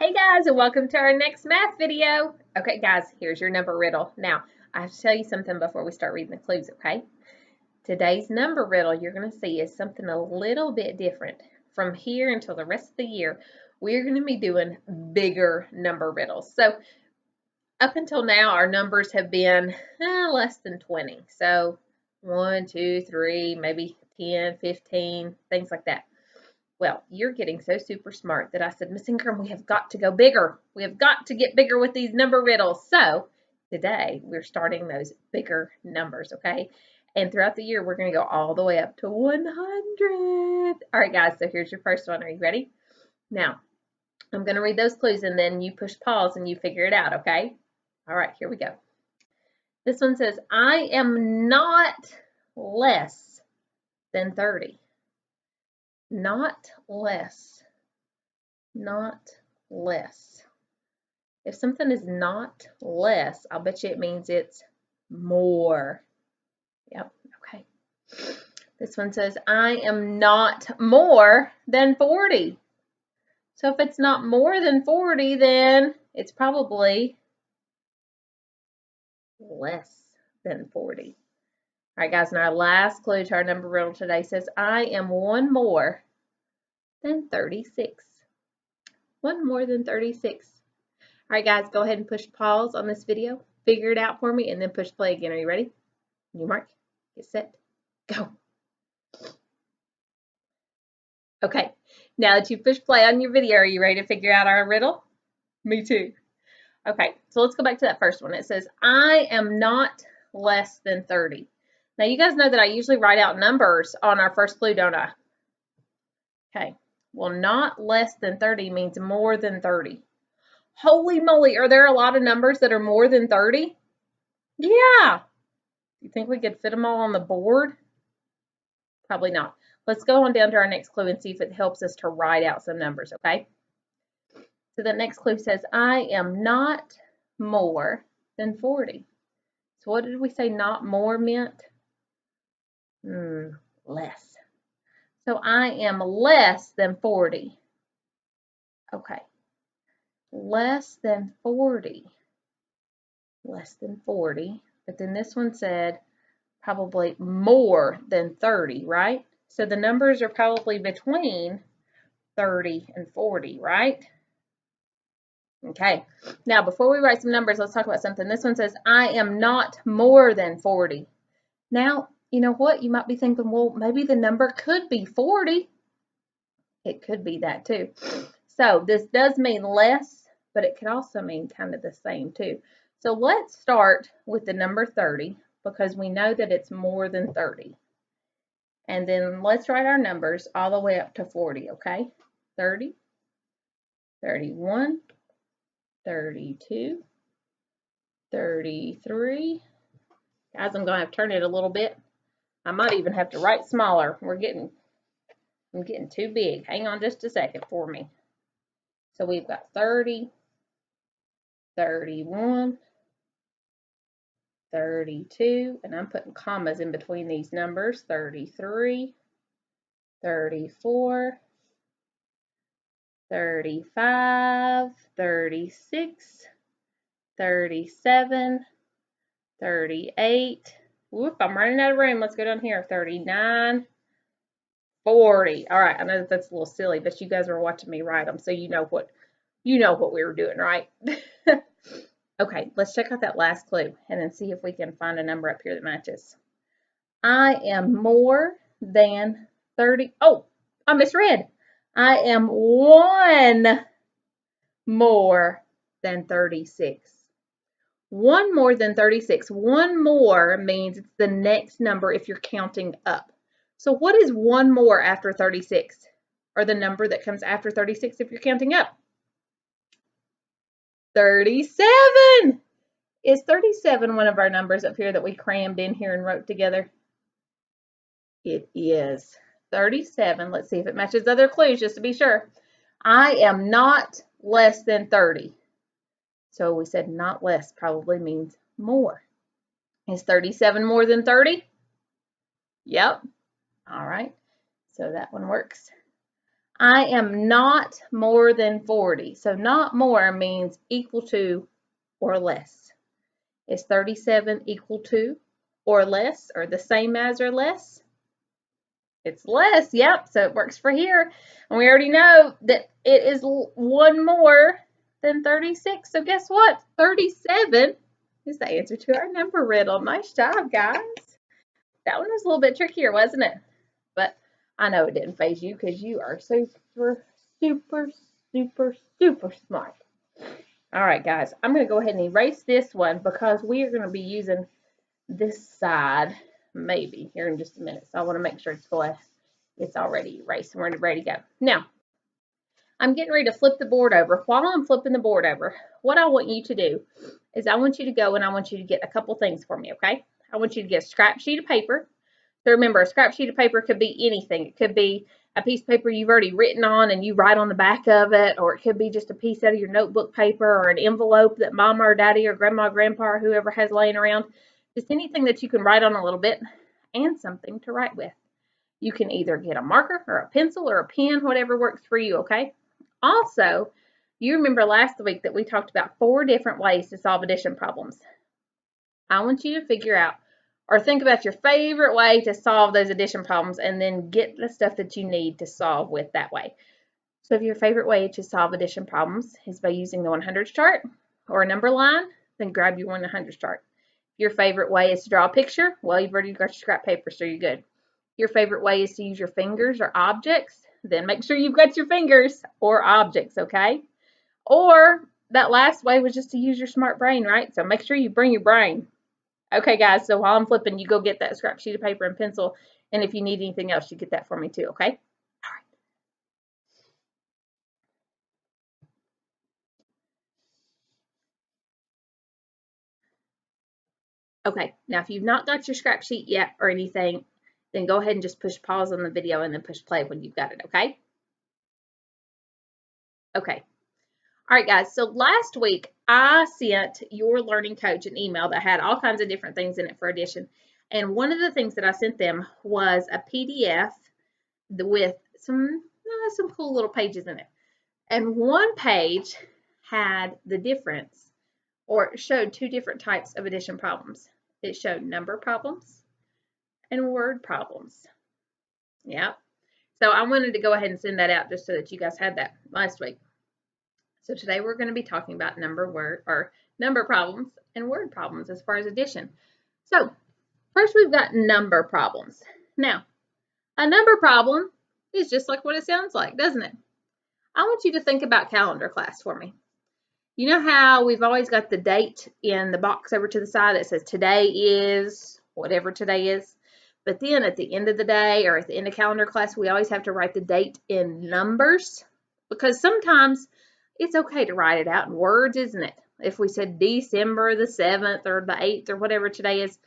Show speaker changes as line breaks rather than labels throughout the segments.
Hey guys, and welcome to our next math video. Okay guys, here's your number riddle. Now, I have to tell you something before we start reading the clues, okay? Today's number riddle you're going to see is something a little bit different. From here until the rest of the year, we're going to be doing bigger number riddles. So, up until now, our numbers have been less than 20. So, 1, 2, 3, maybe 10, 15, things like that. Well, you're getting so super smart that I said, Miss Ingram, we have got to go bigger. We have got to get bigger with these number riddles. So today we're starting those bigger numbers, okay? And throughout the year, we're going to go all the way up to 100. All right, guys, so here's your first one. Are you ready? Now, I'm going to read those clues and then you push pause and you figure it out, okay? All right, here we go. This one says, I am not less than 30. Not less. Not less. If something is not less, I'll bet you it means it's more. Yep, okay. This one says, I am not more than 40. So if it's not more than 40, then it's probably less than 40. All right, guys, and our last clue to our number riddle today says, I am one more than 36. One more than 36. All right, guys, go ahead and push pause on this video. Figure it out for me, and then push play again. Are you ready? New mark, get set, go. Okay, now that you've pushed play on your video, are you ready to figure out our riddle? Me too. Okay, so let's go back to that first one. It says, I am not less than 30. Now, you guys know that I usually write out numbers on our first clue, don't I? Okay, well, not less than 30 means more than 30. Holy moly, are there a lot of numbers that are more than 30? Yeah. Do you think we could fit them all on the board? Probably not. Let's go on down to our next clue and see if it helps us to write out some numbers, okay? So the next clue says, I am not more than 40. So what did we say not more meant? Less. So I am less than 40. Okay. Less than 40. Less than 40. But then this one said probably more than 30, right? So the numbers are probably between 30 and 40, right? Okay, now before we write some numbers, let's talk about something. This one says, I am not more than 40. Now, you know what? You might be thinking, well, maybe the number could be 40. It could be that too. So this does mean less, but it could also mean kind of the same too. So let's start with the number 30 because we know that it's more than 30. And then let's write our numbers all the way up to 40, okay? 30, 31, 32, 33. Guys, I'm going to have to turn it a little bit. I might even have to write smaller. I'm getting too big. Hang on just a second for me. So we've got 30, 31, 32, and I'm putting commas in between these numbers. 33, 34, 35, 36, 37, 38. Whoop, I'm running out of room. Let's go down here. 39, 40. All right, I know that's a little silly, but you guys are watching me write them, so you know what we were doing, right? Okay, let's check out that last clue and then see if we can find a number up here that matches. I am more than 30. Oh, I misread. I am one more than 36. One more than 36. One more means it's the next number if you're counting up. So what is one more after 36? Or the number that comes after 36 if you're counting up? 37. Is 37 one of our numbers up here that we crammed in here and wrote together? It is. 37. Let's see if it matches other clues just to be sure. I am not less than 30. So we said not less probably means more. Is 37 more than 30? Yep. All right. So that one works. I am not more than 40. So not more means equal to or less. Is 37 equal to or less, or the same as or less? It's less, yep, so it works for here. And we already know that it is one more than 36. So guess what? 37 is the answer to our number riddle. Nice job, guys. That one was a little bit trickier, wasn't it? But I know it didn't faze you because you are super, super, super, super smart. All right, guys, I'm going to go ahead and erase this one because we are going to be using this side maybe here in just a minute. So I want to make sure it's already erased and we're ready to go. Now, I'm getting ready to flip the board over. While I'm flipping the board over, what I want you to do is I want you to go and I want you to get a couple things for me, okay? I want you to get a scrap sheet of paper. So remember, a scrap sheet of paper could be anything. It could be a piece of paper you've already written on and you write on the back of it, or it could be just a piece out of your notebook paper or an envelope that mama or daddy or grandma or grandpa or whoever has laying around. Just anything that you can write on a little bit and something to write with. You can either get a marker or a pencil or a pen, whatever works for you, okay? Also, you remember last week that we talked about 4 different ways to solve addition problems. I want you to figure out or think about your favorite way to solve those addition problems and then get the stuff that you need to solve with that way. So if your favorite way to solve addition problems is by using the 100s chart or a number line, then grab your 100s chart. If your favorite way is to draw a picture, well, you've already got your scrap paper, so you're good. Your favorite way is to use your fingers or objects, then make sure you've got your fingers or objects, okay? Or that last way was just to use your smart brain, right? So make sure you bring your brain. Okay, guys, so while I'm flipping, you go get that scrap sheet of paper and pencil, and if you need anything else, you get that for me too, okay? All right. Okay, now if you've not got your scrap sheet yet or anything, then go ahead and just push pause on the video and then push play when you've got it, okay? Okay. All right, guys, so last week I sent your learning coach an email that had all kinds of different things in it for addition. And one of the things that I sent them was a PDF with some cool little pages in it. And one page had the difference, or it showed 2 different types of addition problems. It showed number problems and word problems. Yeah. So I wanted to go ahead and send that out just so that you guys had that last week. So today we're going to be talking about number problems and word problems as far as addition. So first we've got number problems. Now, a number problem is just like what it sounds like, doesn't it? I want you to think about calendar class for me. You know how we've always got the date in the box over to the side that says today is whatever today is, but then at the end of the day or at the end of calendar class, we always have to write the date in numbers because sometimes it's okay to write it out in words, isn't it? If we said December the 7th or the 8th or whatever today is,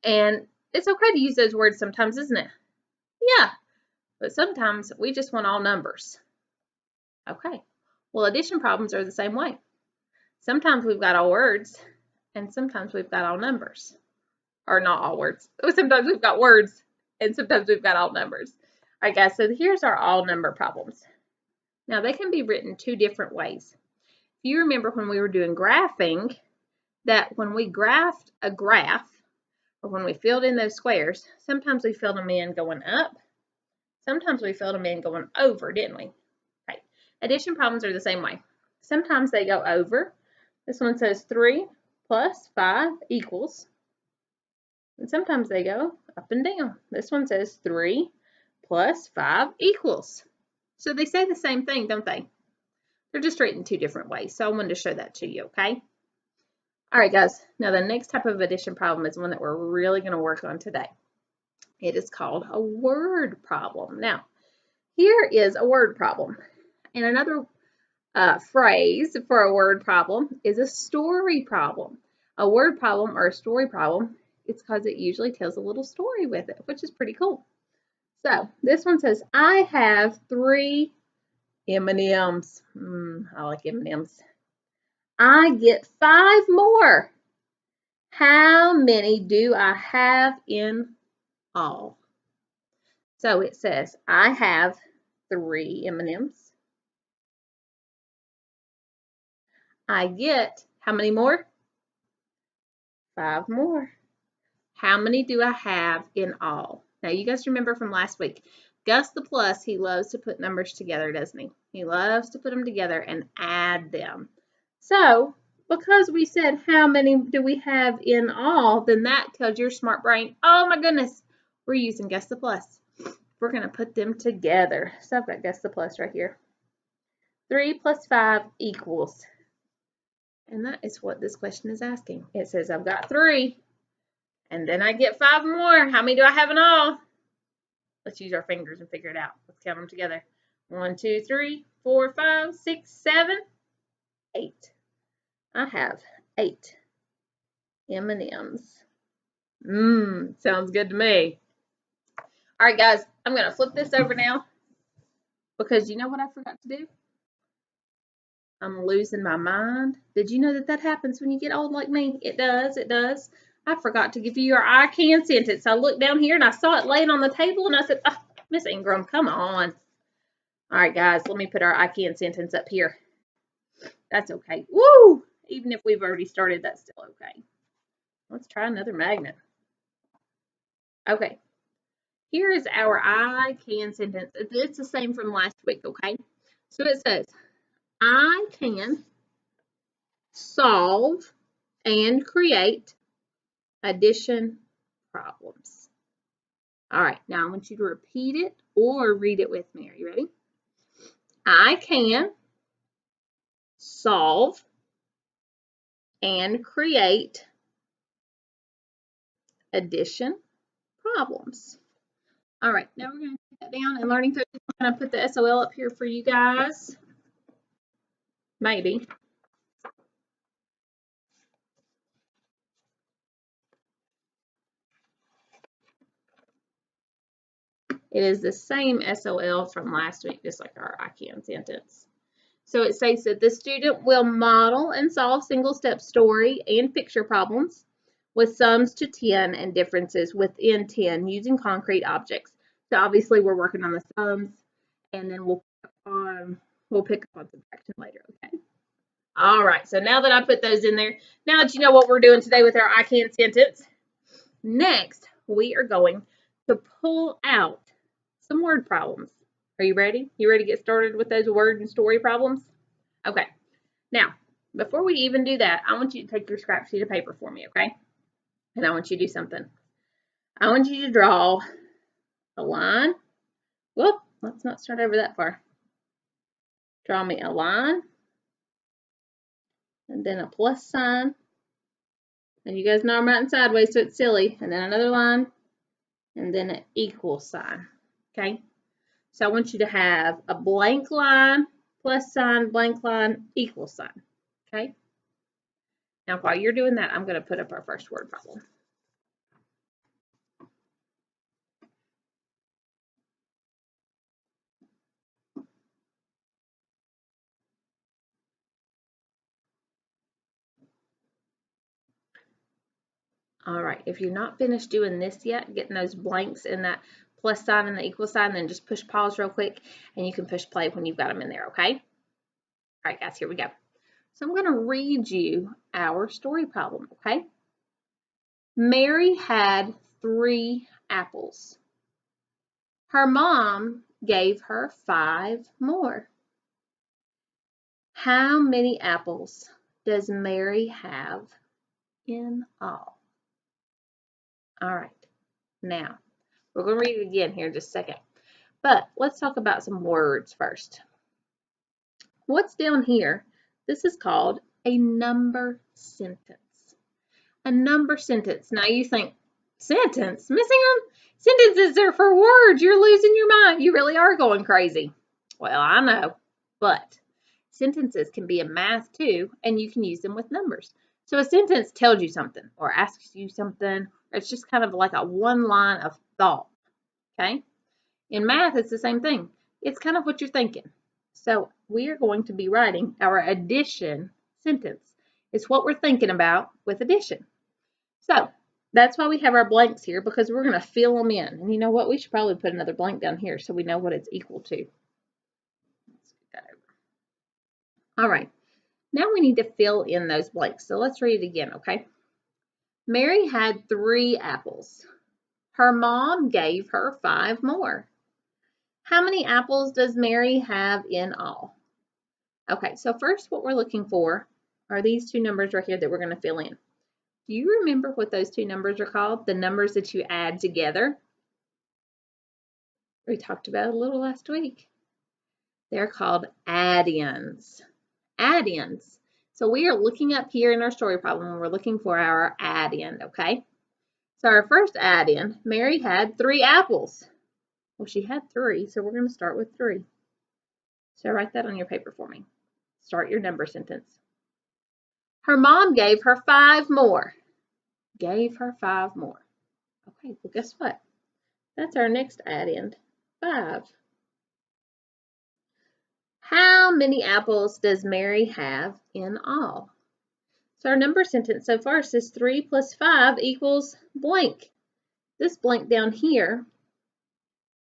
and it's okay to use those words sometimes, isn't it? Yeah, but sometimes we just want all numbers. Okay, well, addition problems are the same way. Sometimes we've got all words, and sometimes we've got all numbers. Or not all words. Sometimes we've got words, and sometimes we've got all numbers. All right, guys, so here's our all number problems. Now, they can be written 2 different ways. If you remember when we were doing graphing, that when we graphed a graph, or when we filled in those squares, sometimes we filled them in going up, sometimes we filled them in going over, didn't we? Okay. Addition problems are the same way. Sometimes they go over. This one says 3 plus 5 equals. And sometimes they go up and down. This one says 3 plus 5 equals. So they say the same thing, don't they? They're just written 2 different ways. So I wanted to show that to you, okay? All right, guys. Now the next type of addition problem is one that we're really going to work on today. It is called a word problem. Now, here is a word problem. And another phrase for a word problem is a story problem. A word problem or a story problem, it's because it usually tells a little story with it, which is pretty cool. So this one says, I have 3 M&Ms. I like M&Ms. I get 5 more. How many do I have in all? So it says, I have 3 M&Ms. I get how many more? 5 more. How many do I have in all? Now, you guys remember from last week, Gus the Plus, he loves to put numbers together, doesn't he? He loves to put them together and add them. So, because we said how many do we have in all, then that tells your smart brain, oh my goodness, we're using Gus the Plus. We're going to put them together. So I've got Gus the Plus right here. 3 plus 5 equals. And that is what this question is asking. It says I've got 3. And then I get 5 more. How many do I have in all? Let's use our fingers and figure it out. Let's count them together. 1, 2, 3, 4, 5, 6, 7, 8. I have 8 M&Ms. Sounds good to me. All right, guys, I'm going to flip this over now because you know what I forgot to do? I'm losing my mind. Did you know that that happens when you get old like me? It does. It does. I forgot to give you your I can sentence. I looked down here and I saw it laying on the table and I said, oh, Miss Ingram, come on. All right, guys, let me put our I can sentence up here. That's okay. Woo! Even if we've already started, that's still okay. Let's try another magnet. Okay. Here is our I can sentence. It's the same from last week, okay? So it says, I can solve and create addition problems. All right, now I want you to repeat it or read it with me. Are you ready? I can solve and create addition problems. All right, now we're going to put that down and learning through. I'm going to put the SOL up here for you guys. Maybe. It is the same SOL from last week, just like our I can sentence. So it states that the student will model and solve single-step story and picture problems with sums to 10 and differences within 10 using concrete objects. So obviously we're working on the sums, and then we'll pick up on subtraction later, okay? All right, so now that I put those in there, now that you know what we're doing today with our I can sentence, next we are going to pull out some word problems. Are you ready? You ready to get started with those word and story problems? Okay. Now, before we even do that, I want you to take your scrap sheet of paper for me, okay? And I want you to do something. I want you to draw a line. Whoop, let's not start over that far. Draw me a line, and then a plus sign. And you guys know I'm writing sideways, so it's silly. And then another line, and then an equal sign, okay? So I want you to have a blank line, plus sign, blank line, equal sign, okay? Now, while you're doing that, I'm going to put up our first word problem. All right, if you're not finished doing this yet, getting those blanks in that plus sign and the equal sign, then just push pause real quick and you can push play when you've got them in there, okay? All right, guys, here we go. So I'm going to read you our story problem, okay? Mary had 3 apples. Her mom gave her 5 more. How many apples does Mary have in all? All right, now we're going to read it again here in just a second. But let's talk about some words first. What's down here? This is called a number sentence. A number sentence. Now you think, sentence? Missing them? Sentences are for words. You're losing your mind. You really are going crazy. Well, I know, but sentences can be in math too, and you can use them with numbers. So a sentence tells you something or asks you something. Or it's just kind of like a one line of thought, okay? In math, it's the same thing. It's kind of what you're thinking. So we are going to be writing our addition sentence. It's what we're thinking about with addition. So that's why we have our blanks here, because we're going to fill them in. And you know what? We should probably put another blank down here so we know what it's equal to. All right, now we need to fill in those blanks. So let's read it again, okay? Mary had 3 apples. Her mom gave her 5 more. How many apples does Mary have in all? Okay, so first what we're looking for are these 2 numbers right here that we're going to fill in. Do you remember what those 2 numbers are called? The numbers that you add together? We talked about it a little last week. They're called add-ins. Add-ins. So we are looking up here in our story problem and we're looking for our add-in, okay? So our first add-in, Mary had 3 apples. Well, she had 3, so we're going to start with 3. So write that on your paper for me. Start your number sentence. Her mom gave her 5 more. Gave her 5 more. Okay, well, guess what? That's our next add-in, 5. How many apples does Mary have in all? So our number sentence so far says 3 plus 5 equals blank. This blank down here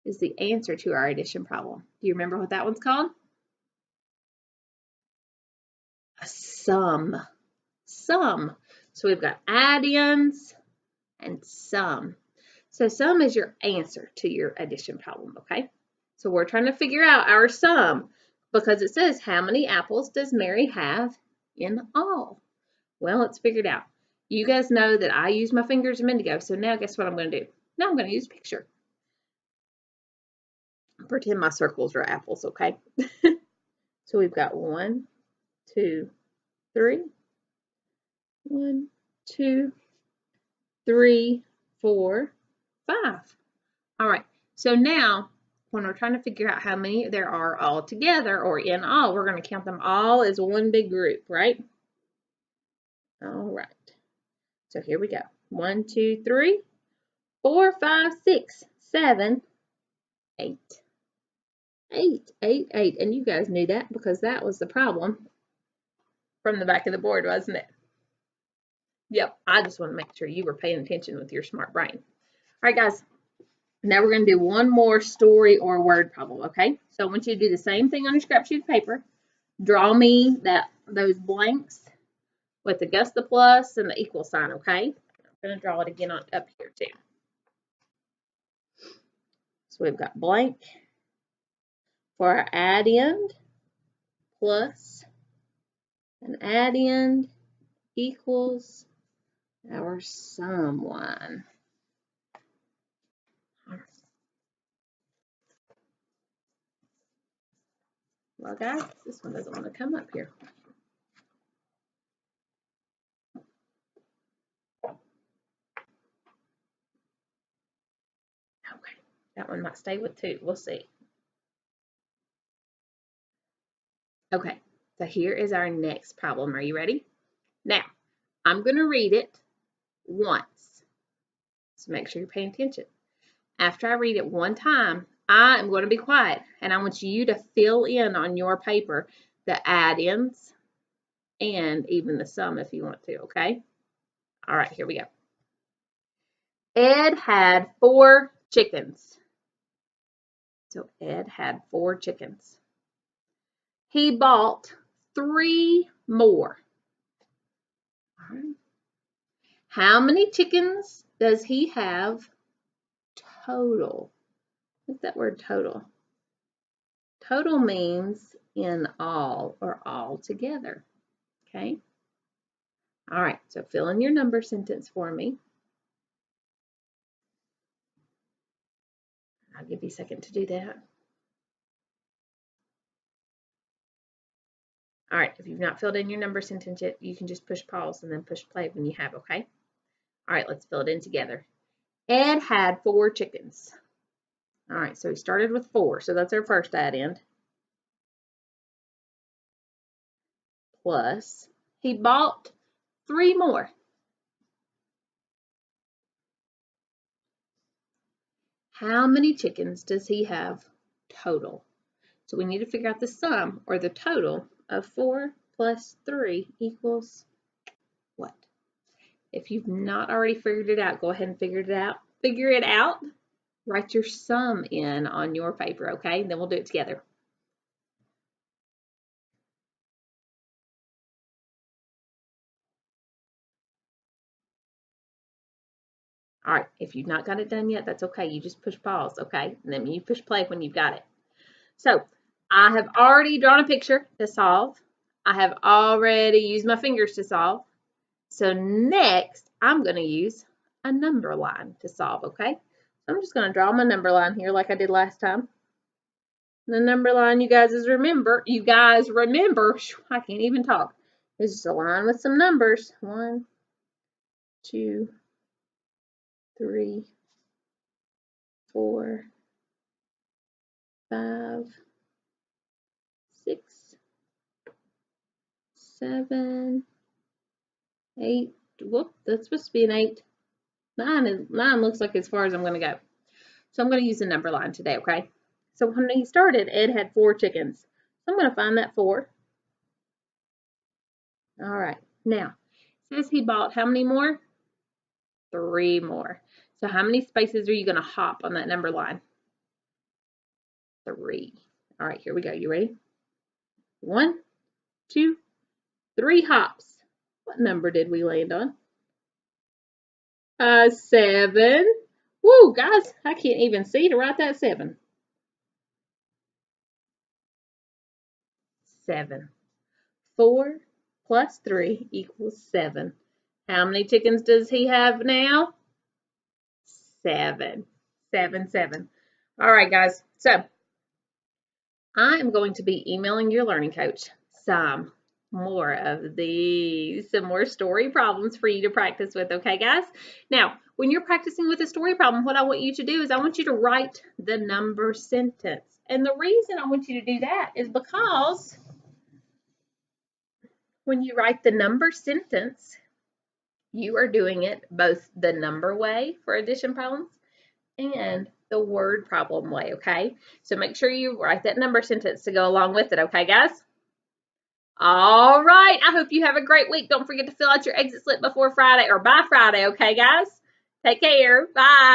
is the answer to our addition problem. Do you remember what that one's called? A sum. Sum. So we've got add-ins and sum. So sum is your answer to your addition problem, okay? So we're trying to figure out our sum because it says how many apples does Mary have in all? Well, let's figure it out. You guys know that I use my fingers a minute ago, so now guess what I'm going to do? Now I'm going to use a picture. Pretend my circles are apples, okay? So we've got 1, 2, 3. 1, 2, 3, 4, 5. All right, so now when we're trying to figure out how many there are all together or in all, we're going to count them all as one big group, right? All right, so here we go. 1, 2, 3, 4, 5, 6, 7, 8. 8, 8, 8. And you guys knew that because that was the problem from the back of the board, wasn't it? Yep, I just want to make sure you were paying attention with your smart brain. All right, guys. Now we're going to do one more story or word problem, okay? So I want you to do the same thing on your scrap sheet of paper. Draw me those blanks with the Gus the plus and the equal sign, okay? I'm going to draw it again up here too. So we've got blank for our add-in plus an add-in equals our sum one. Well, guys, this one doesn't want to come up here. Okay, that one might stay with 2. We'll see. Okay, so here is our next problem. Are you ready? Now, I'm going to read it once. So make sure you're paying attention. After I read it one time, I am going to be quiet, and I want you to fill in on your paper the add-ins and even the sum if you want to, okay? All right, here we go. Ed had 4 chickens. So Ed had 4 chickens. He bought 3 more. All right. How many chickens does he have total? What's that word total? Total means in all or all together. Okay? All right, so fill in your number sentence for me. I'll give you a second to do that. All right, if you've not filled in your number sentence yet, you can just push pause and then push play when you have, okay? All right, let's fill it in together. Ed had 4 chickens. All right, so he started with 4, so that's our first add-in. Plus, he bought 3 more. How many chickens does he have total? So we need to figure out the sum or the total of 4 plus 3 equals what? If you've not already figured it out, go ahead and figure it out. Figure it out. Write your sum in on your paper, okay? Then we'll do it together. All right, if you've not got it done yet, that's okay. You just push pause, okay? And then you push play when you've got it. So I have already drawn a picture to solve. I have already used my fingers to solve. So next, I'm going to use a number line to solve, okay? So I'm just going to draw my number line here like I did last time. The number line, you guys remember, I can't even talk. It's just a line with some numbers. 1, 2, 3, 4, 5, 6, 7, 8. Whoop, that's supposed to be an 8. 9 looks like as far as I'm going to go. So I'm going to use the number line today, okay? So when he started, Ed had 4 chickens. So I'm going to find that 4. All right. Now, it says he bought how many more? 3 more. So how many spaces are you going to hop on that number line? 3. All right, here we go. You ready? 1, 2, 3 hops. What number did we land on? 7. Woo, guys, I can't even see to write that 7. 7. 4 plus 3 equals 7. How many chickens does he have now? 7. 7, 7. All right, guys. So I am going to be emailing your learning coach some more of these, some more story problems for you to practice with, okay, guys? Now, when you're practicing with a story problem, what I want you to do is I want you to write the number sentence. And the reason I want you to do that is because when you write the number sentence, you are doing it both the number way for addition problems and the word problem way, okay? So make sure you write that number sentence to go along with it, okay, guys? All right, I hope you have a great week. Don't forget to fill out your exit slip before Friday or by Friday, okay, guys? Take care. Bye.